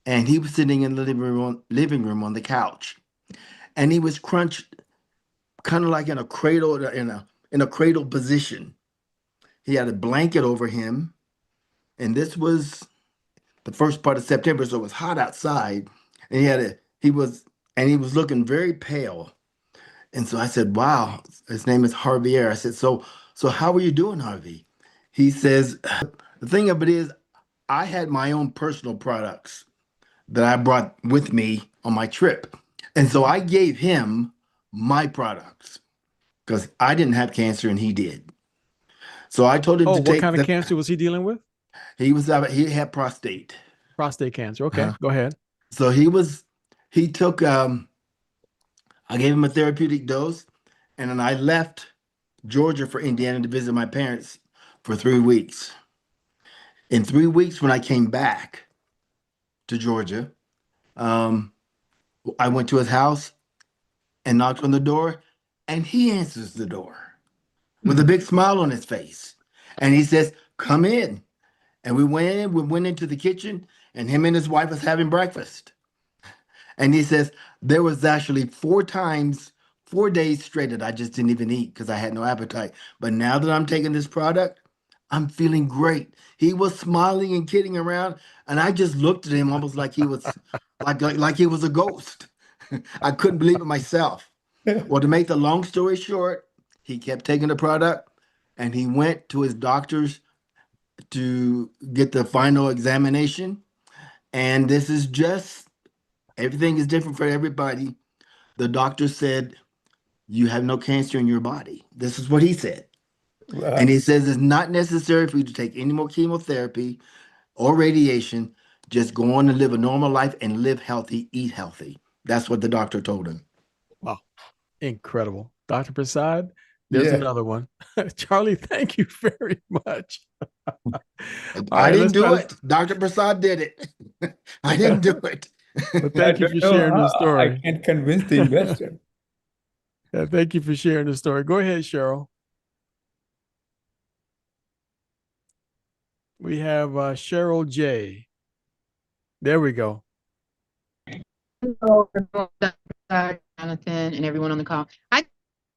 Speaker 7: and he was sitting in the living room on the couch, and he was crunched, kind of like in a cradle, in a cradle position. He had a blanket over him, and this was the first part of September, so it was hot outside, and he was looking very pale. And so I said, "Wow, his name is Javier." I said, "So how are you doing, Harvey?" He says, "The thing of it is, I had my own personal products that I brought with me on my trip. And so I gave him my products because I didn't have cancer and he did. So I told him
Speaker 1: Oh,
Speaker 7: to
Speaker 1: what
Speaker 7: take
Speaker 1: kind of cancer was he dealing with?
Speaker 7: he had prostate.
Speaker 1: Prostate cancer. Okay,
Speaker 7: Uh-huh.
Speaker 1: go ahead.
Speaker 7: So he took I gave him a therapeutic dose, and then I left Georgia for Indiana to visit my parents for 3 weeks. In 3 weeks, when I came back to Georgia, um, I went to his house and knocked on the door, and he answers the door with a big smile on his face. And he says, "Come in." And we went into the kitchen, and him and his wife was having breakfast. And he says, there was actually 4 times, 4 days straight that I just didn't even eat because I had no appetite. But now that I'm taking this product, I'm feeling great. He was smiling and kidding around, and I just looked at him almost like he was like he was a ghost. I couldn't believe it myself. Well, to make the long story short, he kept taking the product, and he went to his doctors to get the final examination. And this is just everything is different for everybody. The doctor said, "You have no cancer in your body." This is what he said. And he says it's not necessary for you to take any more chemotherapy or radiation. Just go on and live a normal life and live healthy, eat healthy. That's what the doctor told him.
Speaker 1: Wow, incredible. Dr. Prasad, there's
Speaker 2: Yeah.
Speaker 1: another one. Charlie, thank you very much. All
Speaker 7: I
Speaker 1: right,
Speaker 7: didn't
Speaker 1: let's try
Speaker 7: do
Speaker 1: to.
Speaker 7: it. Dr. Prasad did it. I didn't do it.
Speaker 1: Well,
Speaker 2: I
Speaker 1: thank you
Speaker 2: don't
Speaker 1: for
Speaker 2: know
Speaker 1: sharing the
Speaker 2: how I
Speaker 1: story.
Speaker 2: can't convince the investor.
Speaker 1: Thank you for sharing the story. Go ahead, Cheryl. We have Cheryl J. There we go.
Speaker 8: Hello, Jonathan, and everyone on the call. I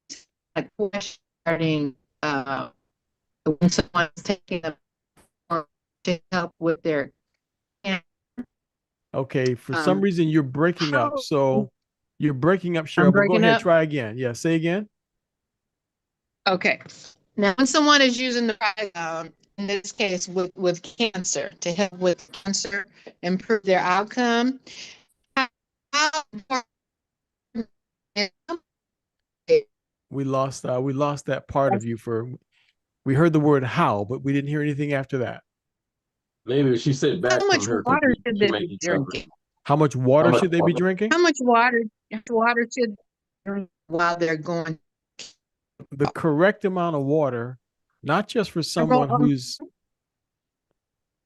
Speaker 8: just had a question regarding when someone's taking a to help with their cancer.
Speaker 1: Okay, for some
Speaker 8: Um,
Speaker 1: reason you're breaking up.
Speaker 8: how
Speaker 1: So you're breaking up,
Speaker 8: I'm
Speaker 1: Cheryl, but go
Speaker 8: breaking
Speaker 1: ahead,
Speaker 8: up.
Speaker 1: try again. Yeah, say again.
Speaker 8: Okay. Now, when someone is using the in this case with cancer to help with cancer, improve their outcome, how important is
Speaker 1: We lost that part of you for we heard the word how, but we didn't hear anything after that.
Speaker 5: Maybe she said
Speaker 8: how
Speaker 5: back from
Speaker 8: much
Speaker 5: her
Speaker 8: water
Speaker 5: computer.
Speaker 8: should
Speaker 5: She
Speaker 8: they
Speaker 5: may
Speaker 8: be
Speaker 5: be suffering.
Speaker 8: drinking?
Speaker 1: How much
Speaker 5: How
Speaker 1: water
Speaker 5: much
Speaker 1: should they be
Speaker 5: water?
Speaker 1: drinking?
Speaker 8: How much water should they drink while they're going?
Speaker 1: The correct amount of water, not just for
Speaker 8: I go,
Speaker 1: someone who's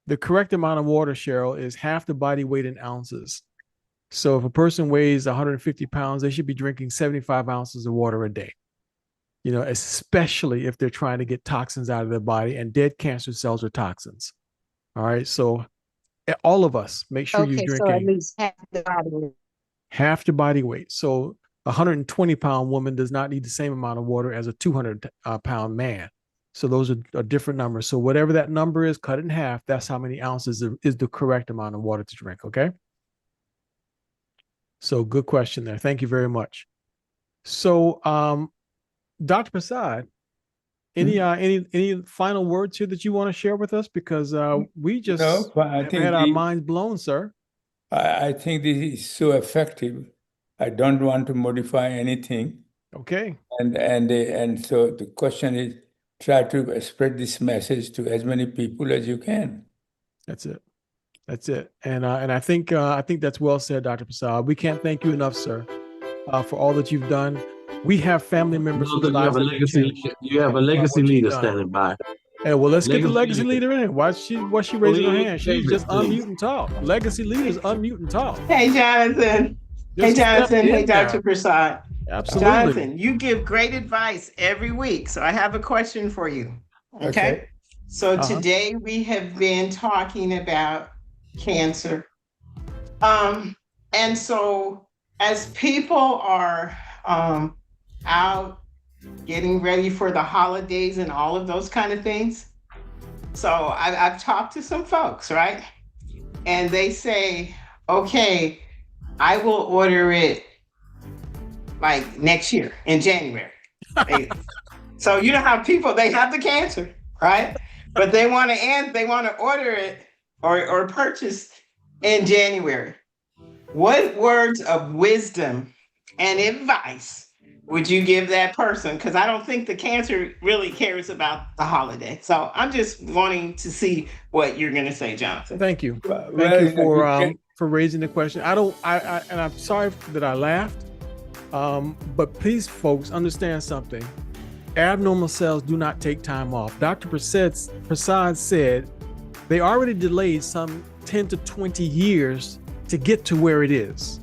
Speaker 1: the correct amount of water, Cheryl, is half the body weight in ounces. So if a person weighs 150 pounds, they should be drinking 75 ounces of water a day. You know, especially if they're trying to get toxins out of their body, and dead cancer cells are toxins. All right. So all of us, make sure you're
Speaker 8: okay, so at
Speaker 1: drinking
Speaker 8: least half the body.
Speaker 1: half the body weight. So a 120-pound woman does not need the same amount of water as a 200-pound man. So those are different numbers. So whatever that number is, cut it in half. That's how many ounces is the correct amount of water to drink. Okay. So good question there. Thank you very much. So, Dr. Prasad, any final words here that you want to share with us? Because we just
Speaker 2: No, but I
Speaker 1: have
Speaker 2: think
Speaker 1: had our minds blown, sir.
Speaker 2: I think this is so effective. I don't want to modify anything.
Speaker 1: Okay.
Speaker 2: And so the question is, try to spread this message to as many people as you can.
Speaker 1: That's it. That's it. And I think that's well said, Dr. Prasad. We can't thank you enough, sir, for all that you've done. We have family members
Speaker 5: Know
Speaker 1: whose
Speaker 5: that you have
Speaker 1: lives
Speaker 5: a
Speaker 1: have been
Speaker 5: legacy.
Speaker 1: changed.
Speaker 5: You have a
Speaker 1: by
Speaker 5: legacy
Speaker 1: what you've
Speaker 5: leader
Speaker 1: done.
Speaker 5: standing by.
Speaker 1: Hey, well, let's get the legacy
Speaker 5: leader.
Speaker 1: leader in. Why she raising her
Speaker 5: Please,
Speaker 1: hand? She's
Speaker 5: David,
Speaker 1: just
Speaker 5: please.
Speaker 1: unmute and talk. Legacy leaders unmute and talk.
Speaker 9: Hey, Jonathan.
Speaker 1: Just
Speaker 9: Hey,
Speaker 1: step
Speaker 9: Jonathan. Hey,
Speaker 1: in
Speaker 9: Dr.
Speaker 1: there.
Speaker 9: Prasad.
Speaker 1: Absolutely.
Speaker 9: Jonathan, you give great advice every week. So I have a question for you. Okay. So today we have been talking about cancer. And so as people are out getting ready for the holidays and all of those kind of things, so I've talked to some folks, right? And they say, okay, I will order it like next year in January. So you know how people, they have the cancer, right? But they want to order it or purchase in January. What words of wisdom and advice would you give that person? Because I don't think the cancer really cares about the holiday. So I'm just wanting to see what you're going to say, Jonathan.
Speaker 1: Thank you.
Speaker 2: Well,
Speaker 1: Thank you
Speaker 2: you
Speaker 1: for raising the question. And I'm sorry that I laughed. But please, folks, understand something. Abnormal cells do not take time off. Dr. Prasad said they already delayed some 10 to 20 years to get to where it is.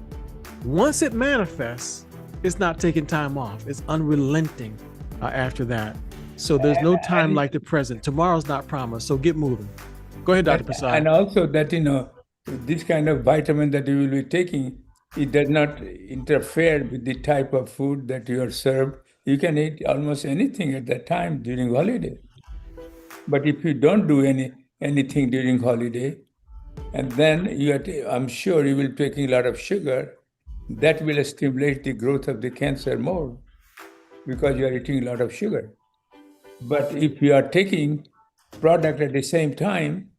Speaker 1: Once it manifests, it's not taking time off. It's unrelenting after that. So there's no time like the present. Tomorrow's not promised. So get moving. Go ahead, Dr. Prasad.
Speaker 2: And also that, this kind of vitamin that you will be taking, it does not interfere with the type of food that you are served. You can eat almost anything at that time during holiday. But if you don't do anything during holiday, and then I'm sure you will be taking a lot of sugar, that will stimulate the growth of the cancer more because you are eating a lot of sugar. But if you are taking product at the same time,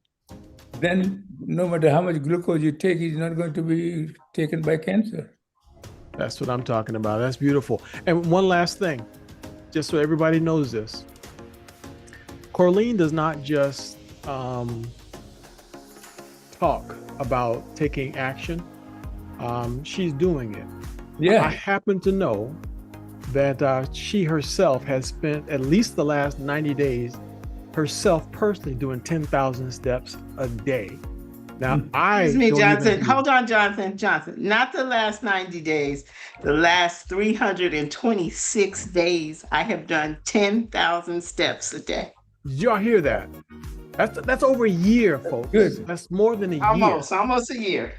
Speaker 2: then no matter how much glucose you take, it's not going to be taken by cancer.
Speaker 1: That's what I'm talking about. That's beautiful. And one last thing, just so everybody knows this. Corleen does not just talk about taking action. She's doing it.
Speaker 2: Yeah.
Speaker 1: I happen to know that she herself has spent at least the last 90 days herself personally doing 10,000 steps a day. Now,
Speaker 9: Excuse me, Jonathan. Hold on, Jonathan. Not the last 90 days. The last 326 days, I have done 10,000 steps a day.
Speaker 1: Did y'all hear that? That's over a year, folks.
Speaker 2: Good.
Speaker 1: That's more than a year.
Speaker 9: Almost a year.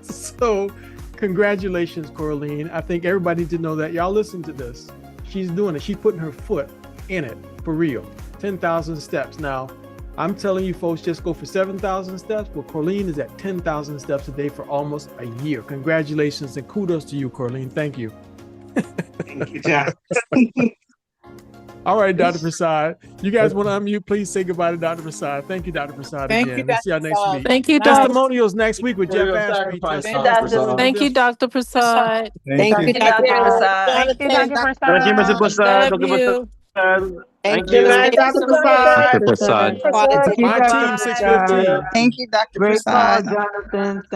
Speaker 1: So, congratulations, Corleen. I think everybody needs to know that. Y'all listen to this. She's doing it. She's putting her foot in it for real. 10,000 steps. Now, I'm telling you folks, just go for 7,000 steps, but Corleen is at 10,000 steps a day for almost a year. Congratulations and kudos to you, Corleen. Thank you.
Speaker 9: Thank you, John.
Speaker 1: All right, Dr. Prasad. You guys want to unmute? Please say goodbye to Dr. Prasad. Thank you, Dr. Prasad.
Speaker 10: Thank
Speaker 1: again.
Speaker 10: you,
Speaker 1: We'll see y'all
Speaker 10: Dr.
Speaker 1: next
Speaker 10: Prasad.
Speaker 1: week.
Speaker 10: Thank you, Dr.
Speaker 1: Testimonials next week with Jeff Ashby.
Speaker 10: Thank you, Dr. Prasad.
Speaker 2: Thank you.
Speaker 10: Dr. Prasad.
Speaker 8: Thank you, Dr. Prasad.
Speaker 10: Love you.
Speaker 9: Thank you, Dr. Prasad.
Speaker 5: Dr. Prasad.
Speaker 1: My team, 615.
Speaker 10: Thank you, Dr.
Speaker 6: Great call,
Speaker 10: Prasad.
Speaker 6: Jonathan.